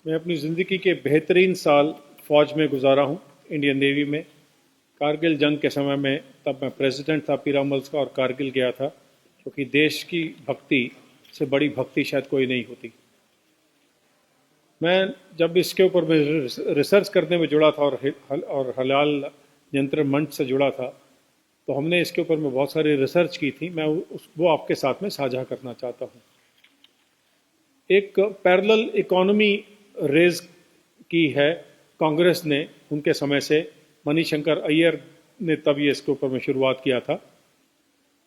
मैं अपनी ज़िंदगी के बेहतरीन साल फ़ौज में गुजारा हूँ, इंडियन नेवी में। कारगिल जंग के समय में तब मैं प्रेसिडेंट था पीरामल्स का और कारगिल गया था, क्योंकि देश की भक्ति से बड़ी भक्ति शायद कोई नहीं होती। मैं जब इसके ऊपर मैं रिसर्च करने में जुड़ा था और हलाल नियंत्रण मंच से जुड़ा था, तो हमने इसके ऊपर में बहुत सारी रिसर्च की थी। मैं वो आपके साथ में साझा करना चाहता हूँ। एक पैरेलल इकोनॉमी रेज की है कांग्रेस ने उनके समय से। मणिशंकर अय्यर ने तब ये इसके ऊपर में शुरुआत किया था,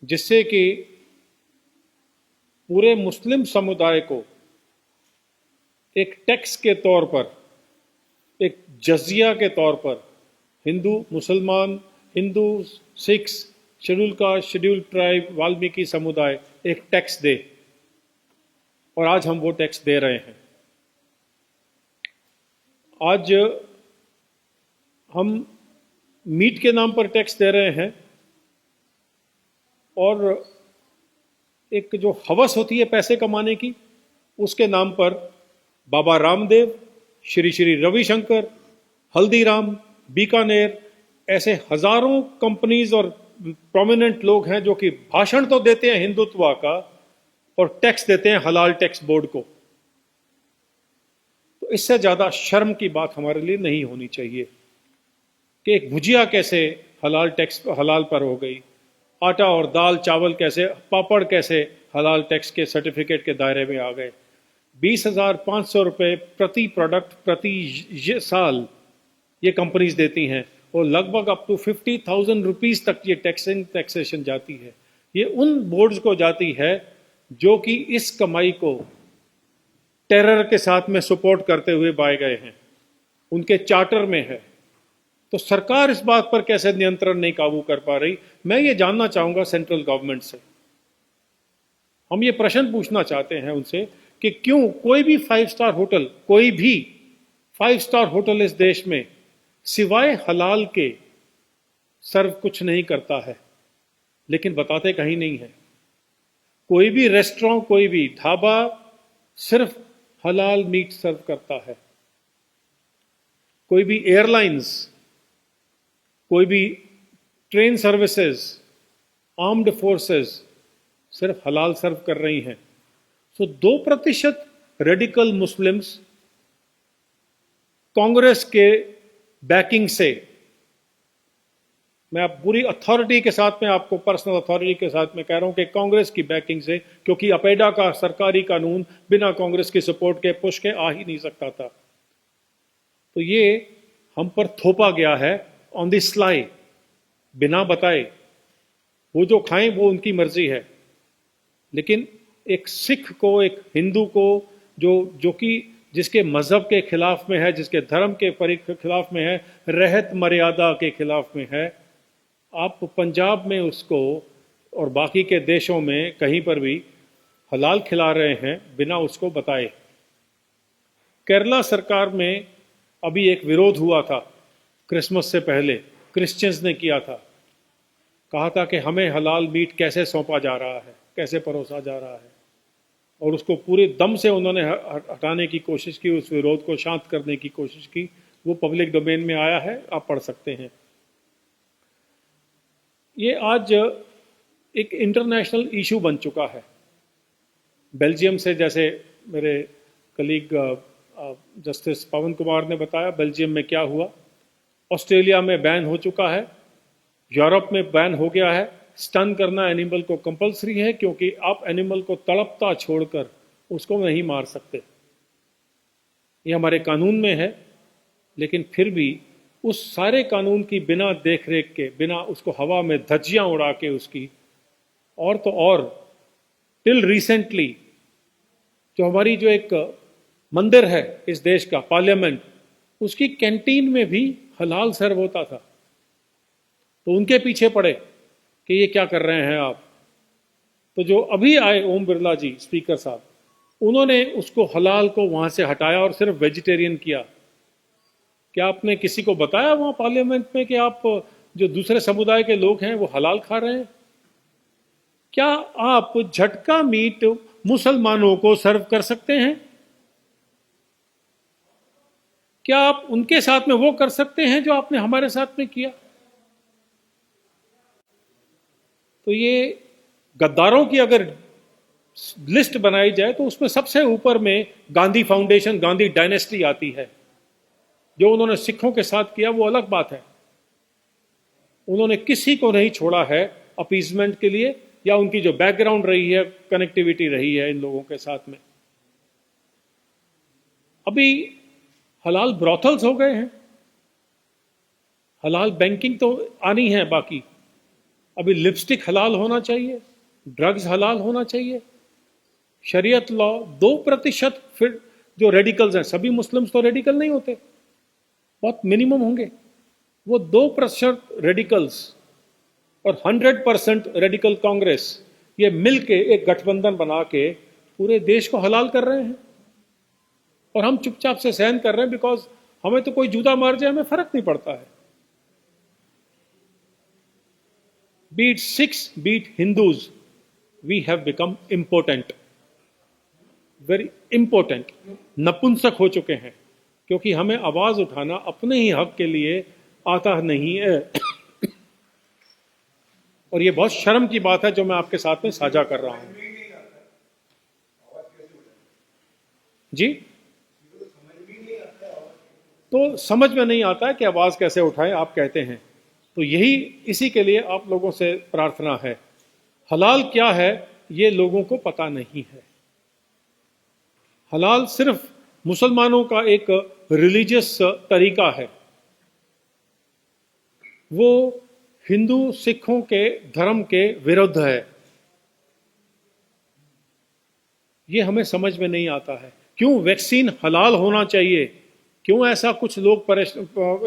जिससे कि पूरे मुस्लिम समुदाय को एक टैक्स के तौर पर, एक जजिया के तौर पर, हिंदू मुसलमान, Hindu Sikhs, schedule caste, schedule tribe, Valmiki समुदाय एक टैक्स दे। और आज हम वो टैक्स दे रहे हैं। आज हम मीट के नाम पर टैक्स दे रहे हैं, और एक जो हवस होती है पैसे कमाने की, उसके नाम पर बाबा रामदेव, श्री श्री रविशंकर, हल्दीराम, बीकानेर, ऐसे हजारों कंपनीज और प्रोमिनेंट लोग हैं जो कि भाषण तो देते हैं हिंदुत्व का और टैक्स देते हैं हलाल टैक्स बोर्ड को। तो इससे ज्यादा शर्म की बात हमारे लिए नहीं होनी चाहिए कि एक भुजिया कैसे हलाल टैक्स हलाल पर हो गई, आटा और दाल चावल कैसे, पापड़ कैसे हलाल टैक्स के सर्टिफिकेट के दायरे में आ गए। 20,500 रुपये प्रति प्रोडक्ट प्रति साल ये कंपनीज देती हैं, और लगभग अप टू 50,000 रुपीज तक ये टैक्सेशन जाती है। ये उन बोर्ड्स को जाती है जो कि इस कमाई को टेरर के साथ में सपोर्ट करते हुए पाए गए हैं, उनके चार्टर में है। तो सरकार इस बात पर कैसे नियंत्रण नहीं काबू कर पा रही, मैं ये जानना चाहूंगा सेंट्रल गवर्नमेंट से। हम ये प्रश्न पूछना चाहते हैं उनसे कि क्यों कोई भी 5 स्टार होटल, कोई भी 5 स्टार होटल इस देश में सिवाय हलाल के सर्व कुछ नहीं करता है, लेकिन बताते कहीं नहीं है। कोई भी रेस्टोरेंट, कोई भी ढाबा सिर्फ हलाल मीट सर्व करता है। कोई भी एयरलाइंस, कोई भी ट्रेन सर्विसेज, आर्म्ड फोर्सेस सिर्फ हलाल सर्व कर रही हैं। सो 2% रेडिकल मुस्लिम्स कांग्रेस के बैकिंग से, मैं आप पूरी अथॉरिटी के साथ में, आपको पर्सनल अथॉरिटी के साथ में कह रहा हूं कि कांग्रेस की बैकिंग से, क्योंकि अपेडा का सरकारी कानून बिना कांग्रेस की सपोर्ट के पुश के आ ही नहीं सकता था। तो ये हम पर थोपा गया है ऑन द स्लाई, बिना बताए। वो जो खाएं वो उनकी मर्जी है, लेकिन एक सिख को, एक हिंदू को, जो कि जिसके मजहब के खिलाफ में है, जिसके धर्म के खिलाफ में है, रहत मर्यादा के खिलाफ में है, आप पंजाब में उसको और बाकी के देशों में कहीं पर भी हलाल खिला रहे हैं बिना उसको बताए। केरला सरकार में अभी एक विरोध हुआ था क्रिसमस से पहले, क्रिश्चियंस ने किया था। कहा था कि हमें हलाल मीट कैसे सौंपा जा रहा है, कैसे परोसा जा रहा है, और उसको पूरे दम से उन्होंने हटाने की कोशिश की, उस विरोध को शांत करने की कोशिश की। वो पब्लिक डोमेन में आया है, आप पढ़ सकते हैं। ये आज एक इंटरनेशनल इशू बन चुका है। बेल्जियम से, जैसे मेरे कलीग जस्टिस पवन कुमार ने बताया, बेल्जियम में क्या हुआ। ऑस्ट्रेलिया में बैन हो चुका है, यूरोप में बैन हो गया है। स्टन करना एनिमल को कंपलसरी है, क्योंकि आप एनिमल को तड़पता छोड़कर उसको नहीं मार सकते। ये हमारे कानून में है, लेकिन फिर भी उस सारे कानून की बिना देखरेख के, बिना उसको हवा में धज्जियां उड़ा के उसकी, और तो और टिल रिसेंटली जो हमारी जो एक मंदिर है इस देश का, पार्लियामेंट, उसकी कैंटीन में भी हलाल सर्व होता था। तो उनके पीछे पड़े कि ये क्या कर रहे हैं आप। तो जो अभी आए ओम बिरला जी, स्पीकर साहब, उन्होंने उसको हलाल को वहां से हटाया और सिर्फ वेजिटेरियन किया। क्या आपने किसी को बताया वहां पार्लियामेंट में कि आप जो दूसरे समुदाय के लोग हैं वो हलाल खा रहे हैं? क्या आप झटका मीट मुसलमानों को सर्व कर सकते हैं? क्या आप उनके साथ में वो कर सकते हैं जो आपने हमारे साथ में किया? तो ये गद्दारों की अगर लिस्ट बनाई जाए तो उसमें सबसे ऊपर में गांधी फाउंडेशन, गांधी डायनेस्टी आती है। जो उन्होंने सिखों के साथ किया वो अलग बात है, उन्होंने किसी को नहीं छोड़ा है अपीजमेंट के लिए, या उनकी जो बैकग्राउंड रही है, कनेक्टिविटी रही है इन लोगों के साथ में। अभी हलाल ब्रॉथल्स हो गए हैं, हलाल बैंकिंग तो आनी है बाकी। अभी लिपस्टिक हलाल होना चाहिए, ड्रग्स हलाल होना चाहिए, शरीयत लॉ 2%। फिर जो रेडिकल्स हैं, सभी मुस्लिम्स तो रेडिकल नहीं होते, बहुत मिनिमम होंगे, वो 2% रेडिकल्स और 100% रेडिकल कांग्रेस, ये मिलके एक गठबंधन बना के पूरे देश को हलाल कर रहे हैं। और हम चुपचाप से सहन कर रहे हैं, बिकॉज हमें तो कोई जूता मार जाए हमें फर्क नहीं पड़ता है। Be it Sikhs, be it Hindus, we have become important, very important, नपुंसक हो चुके हैं, क्योंकि हमें आवाज उठाना अपने ही हक के लिए आता नहीं है। और ये बहुत शर्म की बात है जो मैं आपके साथ में साझा कर रहा हूं। जी, तो समझ में नहीं आता है कि आवाज कैसे उठाएं, आप कहते हैं। तो यही, इसी के लिए आप लोगों से प्रार्थना है। हलाल क्या है ये लोगों को पता नहीं है। हलाल सिर्फ मुसलमानों का एक रिलीजियस तरीका है, वो हिंदू सिखों के धर्म के विरुद्ध है। ये हमें समझ में नहीं आता है। क्यों वैक्सीन हलाल होना चाहिए, क्यों ऐसा कुछ लोग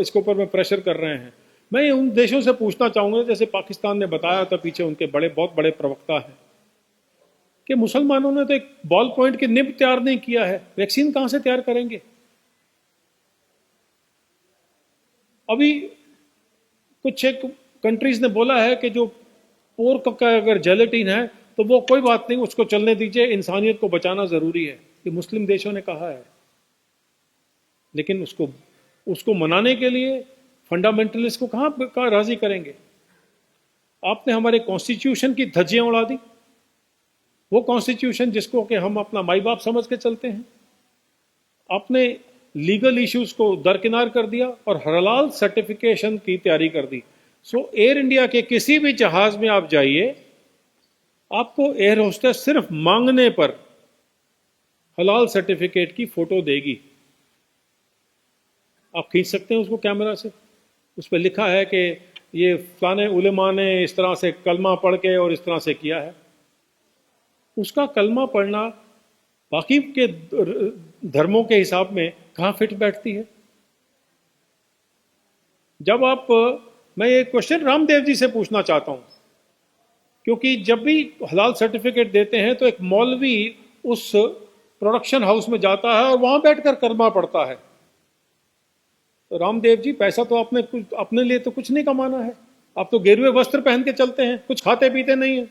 इसके ऊपर में प्रेशर कर रहे हैं। मैं उन देशों से पूछना चाहूंगा, जैसे पाकिस्तान ने बताया था, पीछे उनके बहुत बड़े प्रवक्ता हैं, कि मुसलमानों ने तो एक बॉल पॉइंट की निब तैयार नहीं किया है, वैक्सीन कहां से तैयार करेंगे। अभी कुछ एक कंट्रीज ने बोला है कि जो पोर्क का अगर जेलेटिन है तो वो कोई बात नहीं, उसको चलने दीजिए, इंसानियत को बचाना जरूरी है। ये मुस्लिम देशों ने कहा है, लेकिन उसको मनाने के लिए फंडामेंटलिस्ट को कहां राजी करेंगे। आपने हमारे कॉन्स्टिट्यूशन की धज्जियां उड़ा दी, वो कॉन्स्टिट्यूशन जिसको कि हम अपना माई बाप समझ के चलते हैं। आपने लीगल इश्यूज को दरकिनार कर दिया और हलाल सर्टिफिकेशन की तैयारी कर दी। सो एयर इंडिया के किसी भी जहाज में आप जाइए, आपको एयर होस्टेस सिर्फ मांगने पर हलाल सर्टिफिकेट की फोटो देगी। आप खींच सकते हैं उसको कैमरा से, उस पर लिखा है कि ये फलाने उलेमा ने इस तरह से कलमा पढ़ के और इस तरह से किया है। उसका कलमा पढ़ना बाकी के धर्मों के हिसाब में कहां फिट बैठती है। जब मैं ये क्वेश्चन रामदेव जी से पूछना चाहता हूं, क्योंकि जब भी हलाल सर्टिफिकेट देते हैं तो एक मौलवी उस प्रोडक्शन हाउस में जाता है और वहां बैठकर कलमा पढ़ता है। तो रामदेव जी, पैसा तो आपने अपने लिए तो कुछ नहीं कमाना है, आप तो गेरुए वस्त्र पहन के चलते हैं, कुछ खाते पीते नहीं है,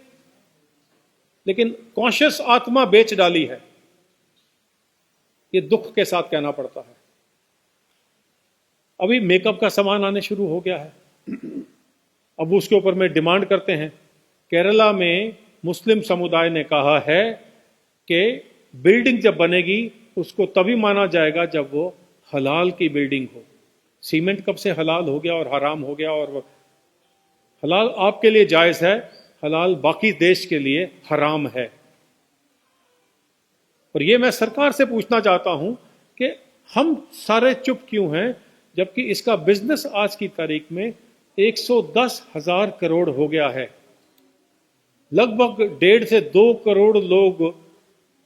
लेकिन कॉन्शियस आत्मा बेच डाली है। ये दुख के साथ कहना पड़ता है। अभी मेकअप का सामान आने शुरू हो गया है, अब उसके ऊपर में डिमांड करते हैं। केरला में मुस्लिम समुदाय ने कहा है कि बिल्डिंग जब बनेगी उसको तभी माना जाएगा जब वो हलाल की बिल्डिंग हो। सीमेंट कब से हलाल हो गया और हराम हो गया, और हलाल आपके लिए जायज है, हलाल बाकी देश के लिए हराम है। और ये मैं सरकार से पूछना चाहता हूं कि हम सारे चुप क्यों हैं, जबकि इसका बिजनेस आज की तारीख में 110,000 करोड़ हो गया है। लगभग 1.5 से 2 करोड़ लोग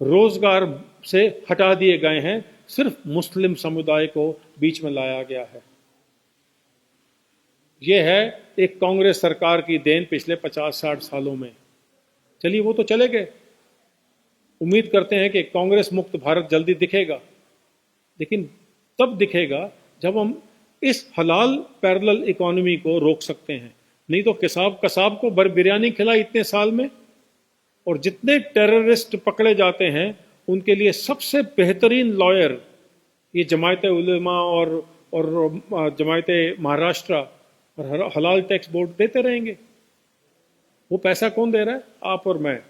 रोजगार से हटा दिए गए हैं, सिर्फ मुस्लिम समुदाय को बीच में लाया गया है। यह है एक कांग्रेस सरकार की देन पिछले 50-60 सालों में। चलिए वो तो चले गए, उम्मीद करते हैं कि कांग्रेस मुक्त भारत जल्दी दिखेगा, लेकिन तब दिखेगा जब हम इस हलाल पैरेलल इकोनॉमी को रोक सकते हैं। नहीं तो कसाब को बिरयानी खिलाई इतने साल में, और जितने टेररिस्ट पकड़े जाते हैं उनके लिए सबसे बेहतरीन लॉयर ये जमायत उलमा और जमायत महाराष्ट्र और हलाल टैक्स बोर्ड देते रहेंगे? वो पैसा कौन दे रहा है? आप और मैं।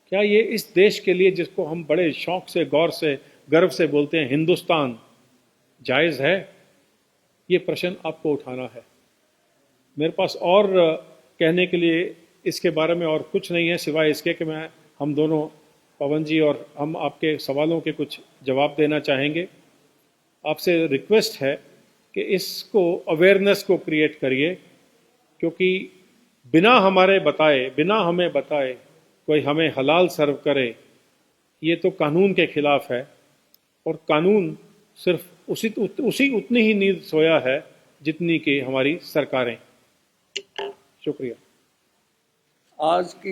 क्या ये इस देश के लिए, जिसको हम बड़े शौक से, गौर से, गर्व से बोलते हैं हिंदुस्तान, जायज़ है? ये प्रश्न आपको उठाना है। मेरे पास और कहने के लिए इसके बारे में और कुछ नहीं है, सिवाय इसके कि हम दोनों, पवन जी और हम, आपके सवालों के कुछ जवाब देना चाहेंगे। आपसे रिक्वेस्ट है कि इसको, अवेयरनेस को क्रिएट करिए, क्योंकि बिना हमें बताए कोई हमें हलाल सर्व करे, ये तो कानून के खिलाफ है। और कानून सिर्फ उतनी ही नींद सोया है जितनी कि हमारी सरकारें। शुक्रिया। आज की